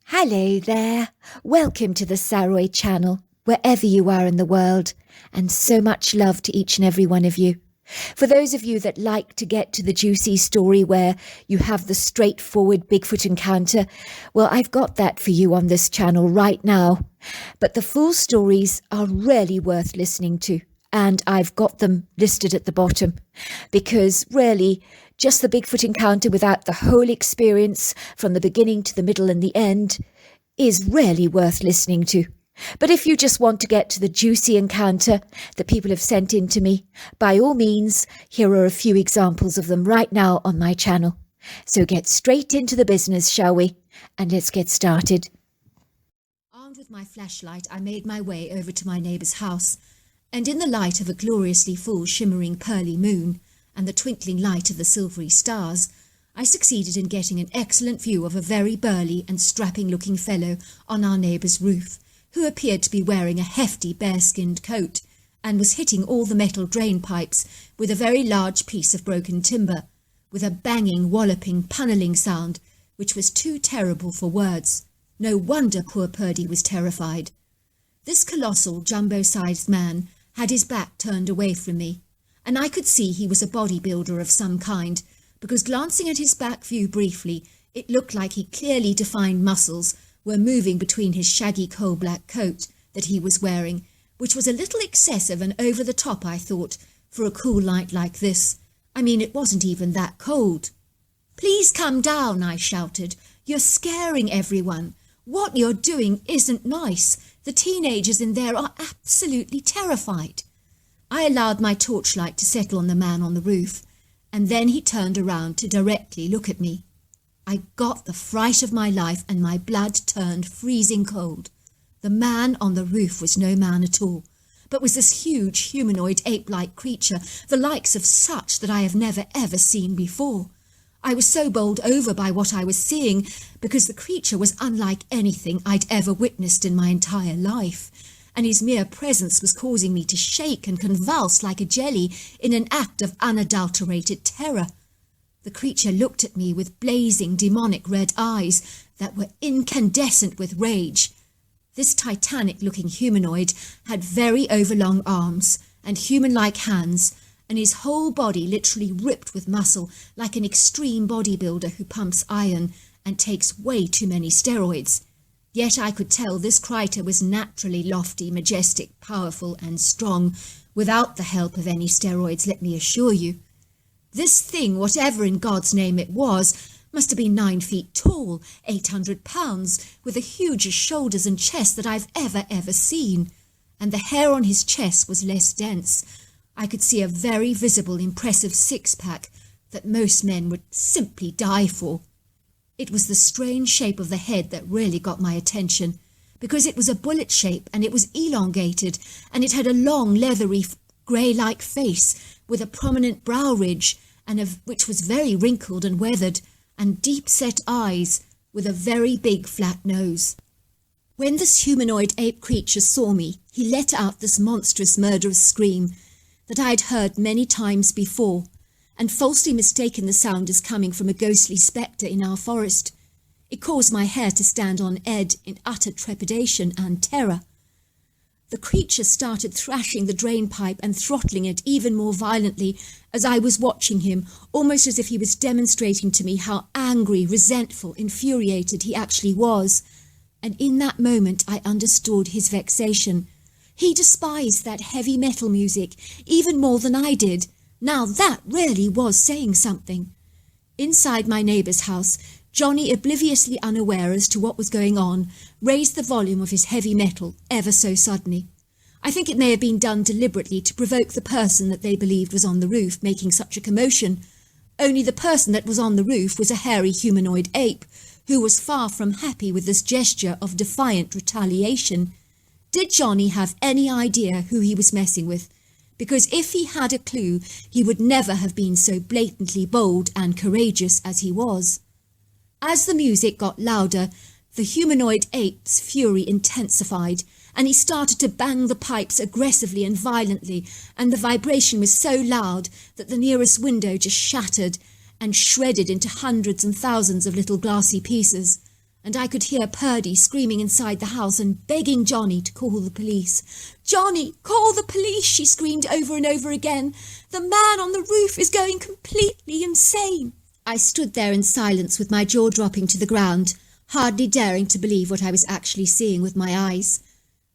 Hello there. Welcome to the Saroy channel, wherever you are in the world, and so much love to each and every one of you. For those of you that like to get to the juicy story where you have the straightforward Bigfoot encounter, well, I've got that for you on this channel right now. But the full stories are really worth listening to, and I've got them listed at the bottom, because really, just the Bigfoot encounter without the whole experience from the beginning to the middle and the end is really worth listening to. But if you just want to get to the juicy encounter that people have sent in to me, by all means, here are a few examples of them right now on my channel. So get straight into the business, shall we? And let's get started. Armed with my flashlight, I made my way over to my neighbour's house, and in the light of a gloriously full shimmering pearly moon, and the twinkling light of the silvery stars, I succeeded in getting an excellent view of a very burly and strapping-looking fellow on our neighbour's roof, who appeared to be wearing a hefty bear-skinned coat, and was hitting all the metal drain pipes with a very large piece of broken timber, with a banging, walloping, punnelling sound, which was too terrible for words. No wonder poor Purdy was terrified. This colossal, jumbo-sized man had his back turned away from me, and I could see he was a bodybuilder of some kind, because glancing at his back view briefly, it looked like he clearly defined muscles were moving between his shaggy coal-black coat that he was wearing, which was a little excessive and over the top, I thought, for a cool night like this. I mean, it wasn't even that cold. "Please come down," I shouted. "You're scaring everyone. What you're doing isn't nice. The teenagers in there are absolutely terrified." I allowed my torchlight to settle on the man on the roof, and then he turned around to directly look at me. I got the fright of my life, and my blood turned freezing cold. The man on the roof was no man at all, but was this huge humanoid ape-like creature, the likes of such that I have never ever seen before. I was so bowled over by what I was seeing, because the creature was unlike anything I'd ever witnessed in my entire life, and his mere presence was causing me to shake and convulse like a jelly in an act of unadulterated terror. The creature looked at me with blazing, demonic red eyes that were incandescent with rage. This titanic-looking humanoid had very overlong arms and human-like hands, and his whole body literally ripped with muscle like an extreme bodybuilder who pumps iron and takes way too many steroids. Yet I could tell this critter was naturally lofty, majestic, powerful and strong, without the help of any steroids, let me assure you. This thing, whatever in God's name it was, must have been 9 feet tall, 800 pounds, with the hugest shoulders and chest that I've ever seen. And the hair on his chest was less dense. I could see a very visible, impressive six-pack that most men would simply die for. It was the strange shape of the head that really got my attention, because it was a bullet shape and it was elongated, and it had a long, leathery, grey-like face with a prominent brow ridge, which was very wrinkled and weathered, and deep-set eyes with a very big flat nose. When this humanoid ape creature saw me, he let out this monstrous murderous scream that I had heard many times before, and falsely mistaken the sound as coming from a ghostly spectre in our forest. It caused my hair to stand on edge in utter trepidation and terror. The creature started thrashing the drain pipe and throttling it even more violently as I was watching him, almost as if he was demonstrating to me how angry, resentful, infuriated he actually was. And in that moment I understood his vexation. He despised that heavy metal music even more than I did. Now that really was saying something. Inside my neighbour's house, Johnny, obliviously unaware as to what was going on, raised the volume of his heavy metal ever so suddenly. I think it may have been done deliberately to provoke the person that they believed was on the roof making such a commotion. Only the person that was on the roof was a hairy humanoid ape, who was far from happy with this gesture of defiant retaliation. Did Johnny have any idea who he was messing with? Because if he had a clue, he would never have been so blatantly bold and courageous as he was. As the music got louder, the humanoid ape's fury intensified, and he started to bang the pipes aggressively and violently, and the vibration was so loud that the nearest window just shattered and shredded into hundreds and thousands of little glassy pieces. and I could hear Purdy screaming inside the house and begging Johnny to call the police. "Johnny, call the police," she screamed over and over again. "The man on the roof is going completely insane." I stood there in silence with my jaw dropping to the ground, hardly daring to believe what I was actually seeing with my eyes.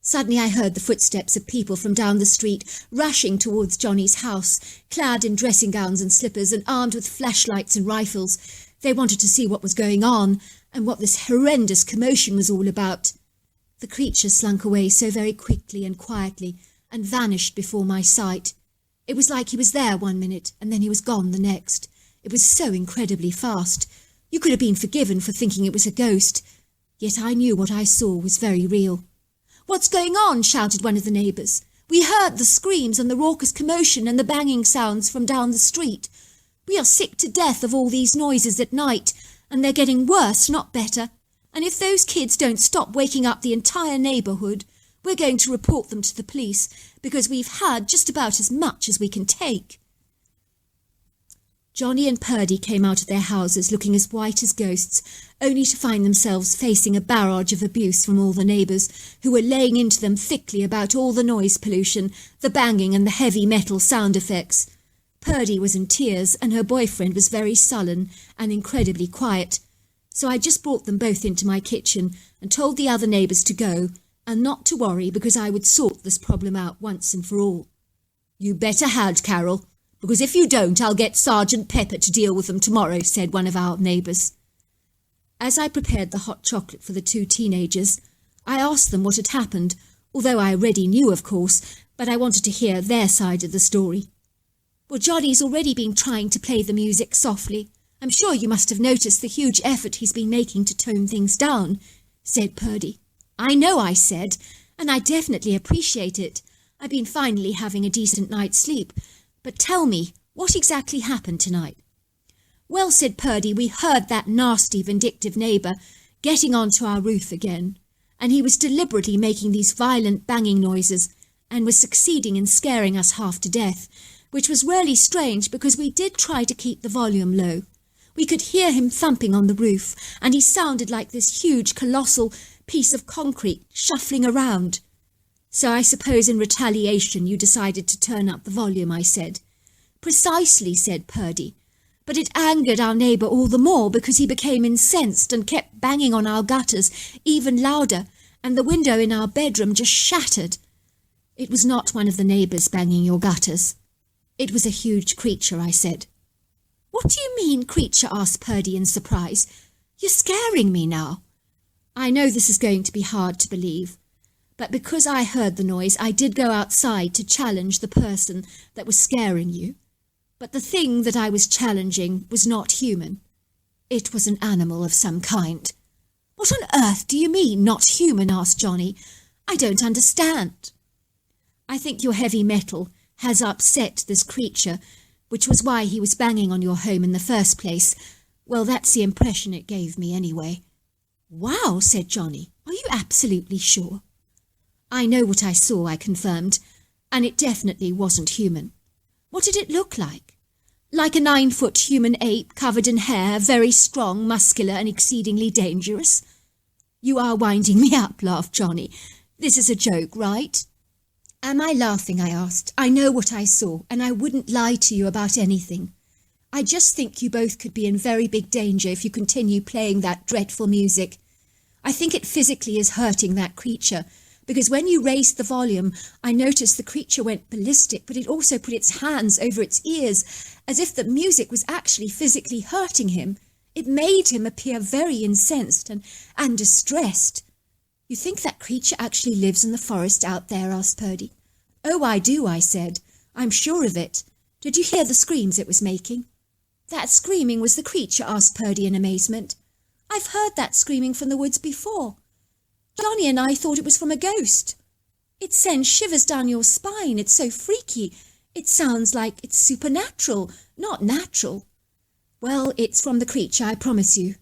Suddenly I heard the footsteps of people from down the street rushing towards Johnny's house, clad in dressing gowns and slippers and armed with flashlights and rifles. They wanted to see what was going on and what this horrendous commotion was all about. The creature slunk away so very quickly and quietly and vanished before my sight. It was like he was there one minute and then he was gone the next. It was so incredibly fast. You could have been forgiven for thinking it was a ghost, yet I knew what I saw was very real. "What's going on?" shouted one of the neighbours. "We heard the screams and the raucous commotion and the banging sounds from down the street. We are sick to death of all these noises at night, and they're getting worse, not better. And if those kids don't stop waking up the entire neighbourhood, we're going to report them to the police, because we've had just about as much as we can take." Johnny and Purdy came out of their houses looking as white as ghosts, only to find themselves facing a barrage of abuse from all the neighbours, who were laying into them thickly about all the noise pollution, the banging and the heavy metal sound effects. Purdy was in tears, and her boyfriend was very sullen and incredibly quiet. So I just brought them both into my kitchen and told the other neighbours to go, and not to worry because I would sort this problem out once and for all. "You better had, Carol, because if you don't, I'll get Sergeant Pepper to deal with them tomorrow," said one of our neighbours. As I prepared the hot chocolate for the two teenagers, I asked them what had happened, although I already knew, of course, but I wanted to hear their side of the story. "Well, Johnny's already been trying to play the music softly. I'm sure you must have noticed the huge effort he's been making to tone things down," said Purdy. "I know," I said, "and I definitely appreciate it. I've been finally having a decent night's sleep. But tell me, what exactly happened tonight?" "Well," said Purdy, "we heard that nasty, vindictive neighbour getting onto our roof again, and he was deliberately making these violent banging noises and was succeeding in scaring us half to death, which was really strange because we did try to keep the volume low. We could hear him thumping on the roof, and he sounded like this huge, colossal piece of concrete shuffling around." "So I suppose in retaliation you decided to turn up the volume," I said. "Precisely," said Purdy. "But it angered our neighbour all the more because he became incensed and kept banging on our gutters even louder, and the window in our bedroom just shattered." "It was not one of the neighbours banging your gutters. It was a huge creature," I said. "What do you mean, creature?" asked Purdy in surprise. "You're scaring me now." I know this is going to be hard to believe, but because I heard the noise, I did go outside to challenge the person that was scaring you. But the thing that I was challenging was not human. It was an animal of some kind. "What on earth do you mean, not human?" asked Johnny. "I don't understand." "I think your heavy metal has upset this creature, which was why he was banging on your home in the first place. Well, that's the impression it gave me anyway." "Wow," said Johnny. "Are you absolutely sure?" "I know what I saw," I confirmed, "and it definitely wasn't human." "What did it look like?" "Like a 9-foot human ape covered in hair, very strong, muscular, and exceedingly dangerous." "You are winding me up," laughed Johnny. "This is a joke, right?" "Am I laughing?" I asked. "I know what I saw, and I wouldn't lie to you about anything. I just think you both could be in very big danger if you continue playing that dreadful music. I think it physically is hurting that creature, because when you raised the volume, I noticed the creature went ballistic, but it also put its hands over its ears, as if the music was actually physically hurting him. It made him appear very incensed and distressed." "You think that creature actually lives in the forest out there?" asked Purdy. "Oh, I do," I said. "I'm sure of it. Did you hear the screams it was making?" "That screaming was the creature?" asked Purdy in amazement. "I've heard that screaming from the woods before. Johnny and I thought it was from a ghost. It sends shivers down your spine. It's so freaky. It sounds like it's supernatural, not natural." "Well, it's from the creature, I promise you."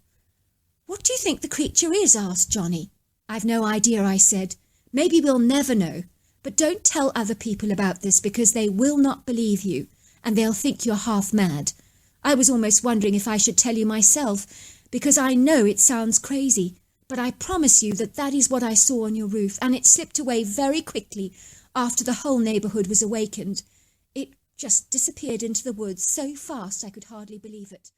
"What do you think the creature is?" asked Johnny. "I've no idea," I said. "Maybe we'll never know. But don't tell other people about this because they will not believe you, and they'll think you're half mad. I was almost wondering if I should tell you myself, because I know it sounds crazy, but I promise you that is what I saw on your roof, and it slipped away very quickly after the whole neighbourhood was awakened. It just disappeared into the woods so fast I could hardly believe it.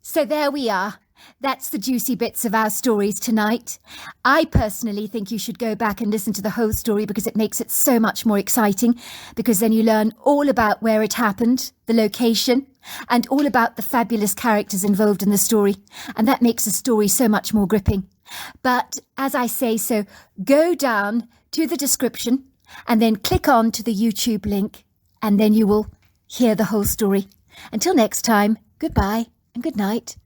So there we are. That's the juicy bits of our stories tonight. I personally think you should go back and listen to the whole story because it makes it so much more exciting, because then you learn all about where it happened, the location, and all about the fabulous characters involved in the story. And that makes the story so much more gripping. But as I say so, go down to the description and then click on to the YouTube link, and then you will hear the whole story. Until next time, goodbye and good night.